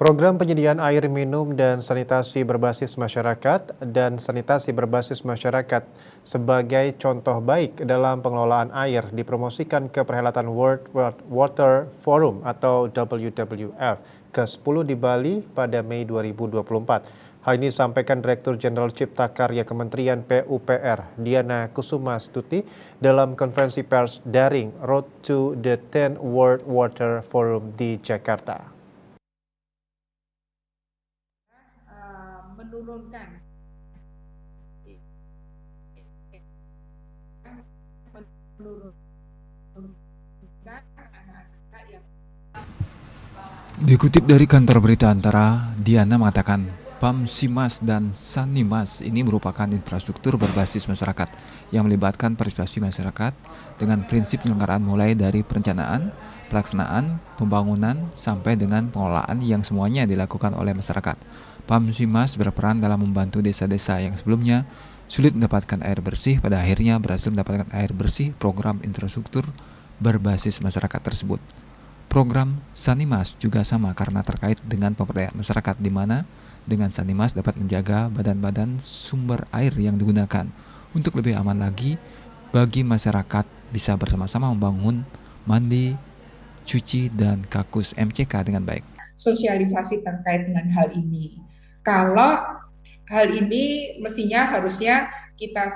Program penyediaan air minum dan sanitasi berbasis masyarakat sebagai contoh baik dalam pengelolaan air dipromosikan ke perhelatan World Water Forum atau WWF ke-10 di Bali pada Mei 2024. Hal ini disampaikan Direktur Jenderal Cipta Karya Kementerian PUPR, Diana Kusumastuti, dalam konferensi pers daring Road to the 10 World Water Forum di Jakarta. Menurunkan anak-anak yang Dikutip dari kantor berita Antara, Diana mengatakan PAMSIMAS dan SANIMAS ini merupakan infrastruktur berbasis masyarakat yang melibatkan partisipasi masyarakat dengan prinsip penyelenggaraan mulai dari perencanaan, pelaksanaan, pembangunan, sampai dengan pengelolaan yang semuanya dilakukan oleh masyarakat. PAMSIMAS berperan dalam membantu desa-desa yang sebelumnya sulit mendapatkan air bersih, pada akhirnya berhasil mendapatkan air bersih program infrastruktur berbasis masyarakat tersebut. Program SANIMAS juga sama karena terkait dengan pemberdayaan masyarakat, di mana dengan SANIMAS dapat menjaga badan-badan sumber air yang digunakan untuk lebih aman lagi bagi masyarakat, bisa bersama-sama membangun mandi, cuci, dan kakus MCK dengan baik. Sosialisasi terkait dengan hal ini. Kalau hal ini mestinya harusnya kita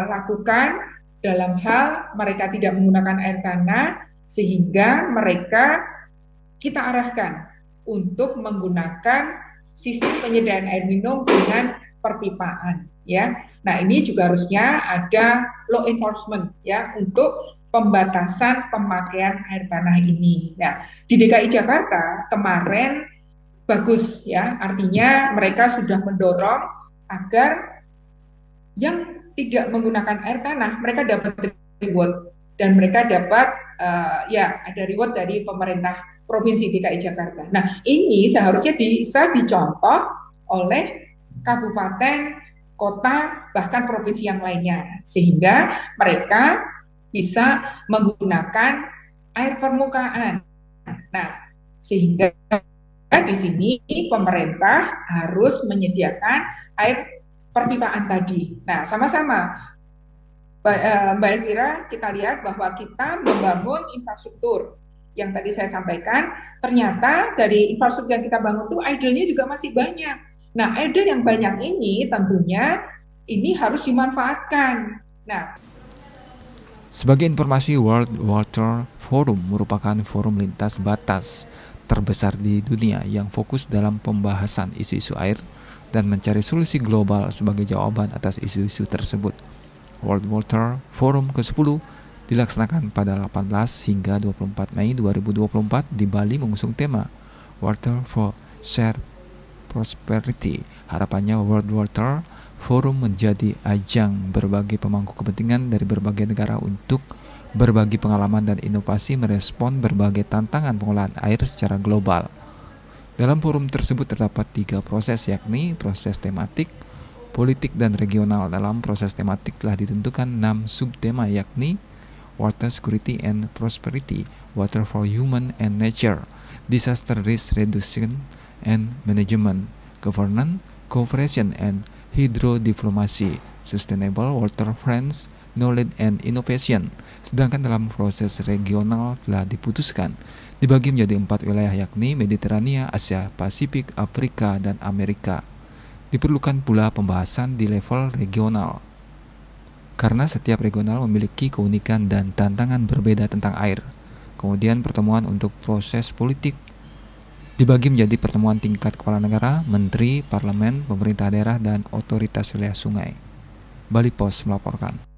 lakukan dalam hal mereka tidak menggunakan air tanah, sehingga mereka kita arahkan untuk menggunakan sistem penyediaan air minum dengan perpipaan, ya. Nah, ini juga harusnya ada law enforcement, ya, untuk pembatasan pemakaian air tanah ini. Nah, di DKI Jakarta kemarin bagus, ya, artinya mereka sudah mendorong agar yang tidak menggunakan air tanah mereka dapat reward, dan mereka dapat ada reward dari pemerintah Provinsi DKI Jakarta. Nah, ini seharusnya bisa dicontoh oleh kabupaten, kota, bahkan provinsi yang lainnya, sehingga mereka bisa menggunakan air permukaan. Nah, sehingga di sini pemerintah harus menyediakan air perpipaan tadi. Nah, sama-sama Mbak Elvira, kita lihat bahwa kita membangun infrastruktur yang tadi saya sampaikan, ternyata dari infrastruktur yang kita bangun itu idle-nya juga masih banyak. Nah, idle yang banyak ini tentunya ini harus dimanfaatkan. Nah, sebagai informasi, World Water Forum merupakan forum lintas batas terbesar di dunia yang fokus dalam pembahasan isu-isu air dan mencari solusi global sebagai jawaban atas isu-isu tersebut. World Water Forum ke-10 dilaksanakan pada 18 hingga 24 Mei 2024 di Bali, mengusung tema Water for Shared Prosperity. Harapannya World Water Forum menjadi ajang berbagai pemangku kepentingan dari berbagai negara untuk berbagi pengalaman dan inovasi merespon berbagai tantangan pengelolaan air secara global. Dalam forum tersebut terdapat 3 proses, yakni proses tematik, politik, dan regional. Dalam proses tematik telah ditentukan 6 subtema, yakni Water Security and Prosperity, Water for Human and Nature, Disaster Risk Reduction and Management, Governance, Cooperation and Hydrodiplomacy, Sustainable Water Friends, Knowledge and Innovation. Sedangkan dalam proses regional telah diputuskan dibagi menjadi 4 wilayah, yakni Mediterania, Asia Pasifik, Afrika, dan Amerika. Diperlukan pula pembahasan di level regional, karena setiap regional memiliki keunikan dan tantangan berbeda tentang air. Kemudian pertemuan untuk proses politik dibagi menjadi pertemuan tingkat kepala negara, menteri, parlemen, pemerintah daerah, dan otoritas wilayah sungai. Bali Post melaporkan.